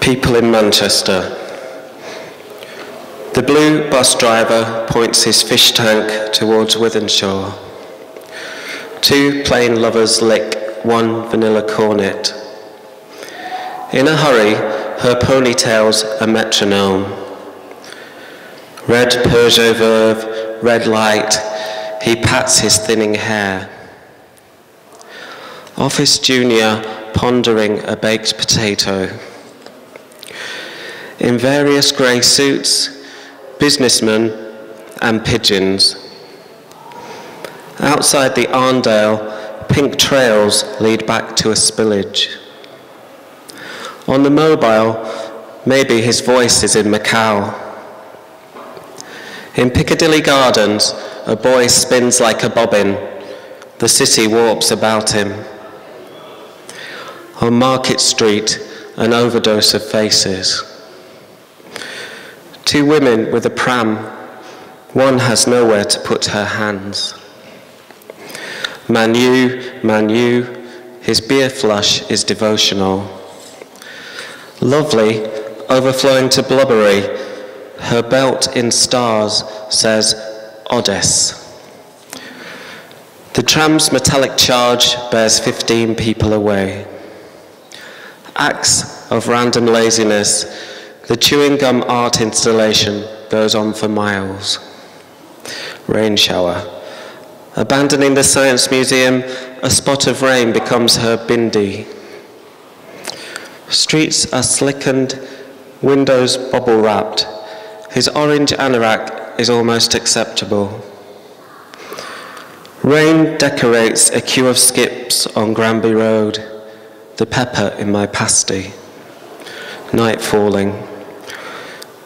People in Manchester. The blue bus driver points his fish tank towards Wythenshawe. Two plain lovers lick one vanilla cornet. In a hurry, her ponytail's a metronome. Red Peugeot Verve, red light, he pats his thinning hair. Office junior pondering a baked potato. In various grey suits, businessmen and pigeons. Outside the Arndale, pink trails lead back to a spillage. On the mobile, maybe his voice is in Macau. In Piccadilly Gardens, a boy spins like a bobbin. The city warps about him. On Market Street, an overdose of faces. Two women with a pram. One has nowhere to put her hands. Manu, his beer flush is devotional. Lovely, overflowing to blubbery, her belt in stars says Odess. The tram's metallic charge bears 15 people away. Acts of random laziness, the chewing gum art installation goes on for miles. Rain shower. Abandoning the Science Museum, a spot of rain becomes her bindi. Streets are slickened, windows bubble wrapped. His orange anorak is almost acceptable. Rain decorates a queue of skips on Granby Road, the pepper in my pasty. Night falling.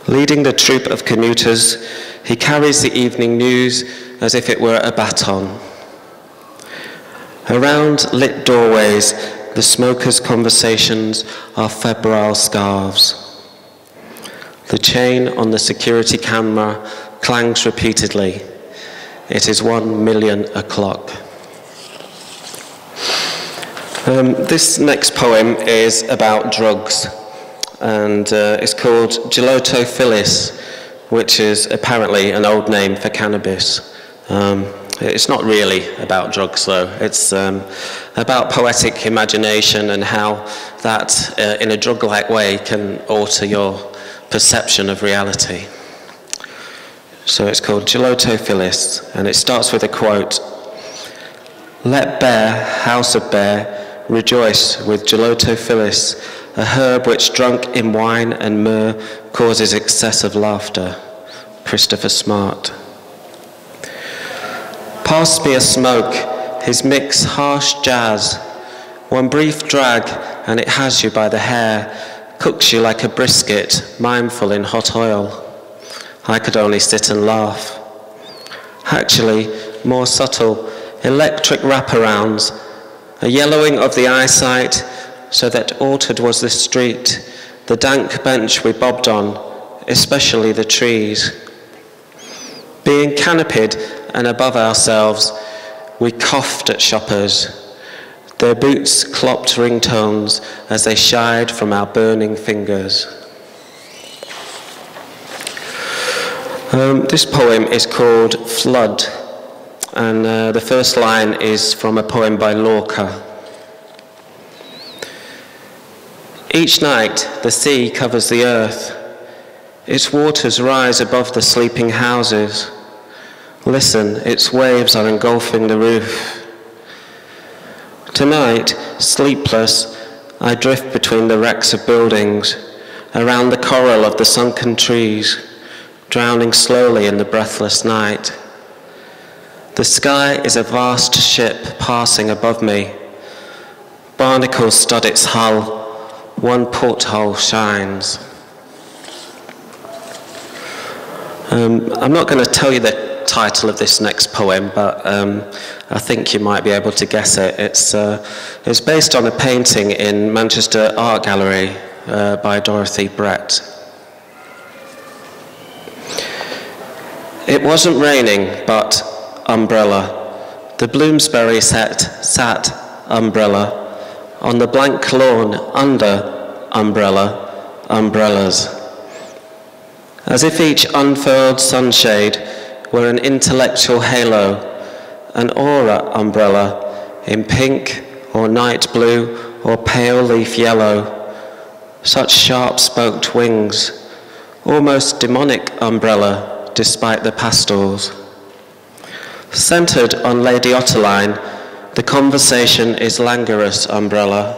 Leading the troop of commuters, he carries the evening news as if it were a baton. Around lit doorways, the smokers' conversations are febrile scarves. The chain on the security camera clangs repeatedly. It is 1 million o'clock. This next poem is about drugs, and it's called Gelato Phyllis, which is apparently an old name for cannabis. It's not really about drugs, though. It's about poetic imagination and how that, in a drug-like way, can alter your perception of reality. So it's called Gelato Phyllis, and it starts with a quote. Let Bear, House of Bear, rejoice with Gelato Phyllis, a herb which drunk in wine and myrrh causes excessive laughter. Christopher Smart. Pass me a smoke, his mix harsh jazz. One brief drag and it has you by the hair, cooks you like a brisket, mindful in hot oil. I could only sit and laugh. Actually, more subtle, electric wraparounds, a yellowing of the eyesight, so that altered was the street, the dank bench we bobbed on, especially the trees. Being canopied and above ourselves, we coughed at shoppers. Their boots clopped ringtones as they shied from our burning fingers. This poem is called Flood, and the first line is from a poem by Lorca. Each night, the sea covers the earth. Its waters rise above the sleeping houses. Listen, its waves are engulfing the roof. Tonight, sleepless, I drift between the wrecks of buildings, around the coral of the sunken trees, drowning slowly in the breathless night. The sky is a vast ship passing above me. Barnacles stud its hull. One porthole shines. I'm not going to tell you the title of this next poem, but I think you might be able to guess it. It's based on a painting in Manchester Art Gallery by Dorothy Brett. It wasn't raining, but umbrella. The Bloomsbury set sat umbrella on the blank lawn under umbrellas. As if each unfurled sunshade were an intellectual halo, an aura umbrella in pink or night blue or pale leaf yellow, such sharp-spoked wings, almost demonic umbrella despite the pastels. Centred on Lady Otterline, the conversation is languorous umbrella.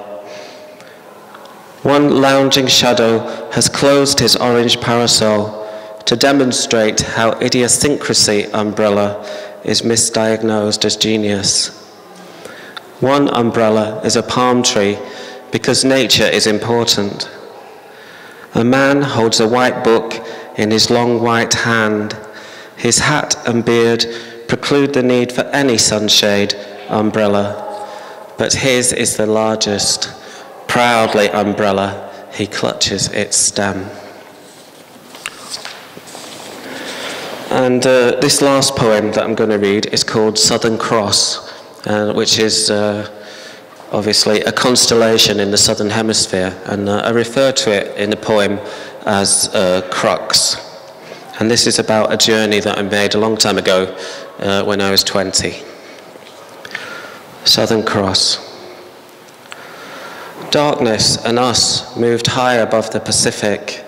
One lounging shadow has closed his orange parasol to demonstrate how idiosyncrasy umbrella is misdiagnosed as genius. One umbrella is a palm tree because nature is important. A man holds a white book in his long white hand. His hat and beard preclude the need for any sunshade umbrella, but his is the largest. Proudly umbrella, he clutches its stem. And this last poem that I'm going to read is called Southern Cross, which is obviously a constellation in the Southern Hemisphere, and I refer to it in the poem as Crux. And this is about a journey that I made a long time ago when I was 20. Southern Cross. Darkness and us moved high above the Pacific.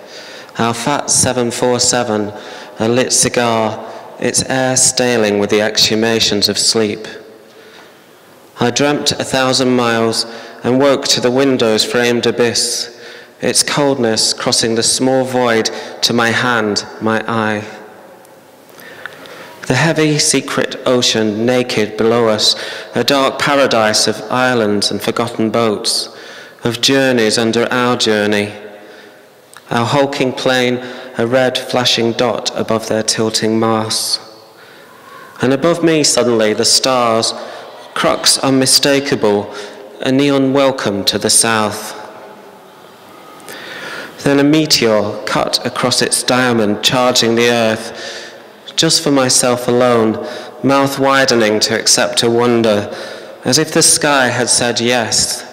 Our fat 747, a lit cigar, its air staling with the exhumations of sleep. I dreamt 1,000 miles and woke to the window's framed abyss, its coldness crossing the small void to my hand, my eye. The heavy, secret ocean naked below us, a dark paradise of islands and forgotten boats, of journeys under our journey. Our hulking plane, a red flashing dot above their tilting masts. And above me suddenly the stars, crux unmistakable, a neon welcome to the south. Then a meteor cut across its diamond, charging the earth, just for myself alone, mouth widening to accept a wonder, as if the sky had said yes,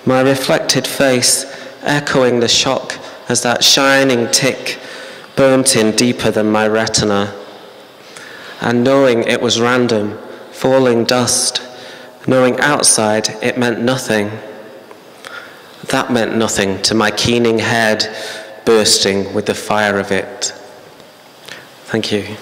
my reflected face echoing the shock as that shining tick burnt in deeper than my retina. And knowing it was random, falling dust, knowing outside it meant nothing. That meant nothing to my keening head, bursting with the fire of it. Thank you.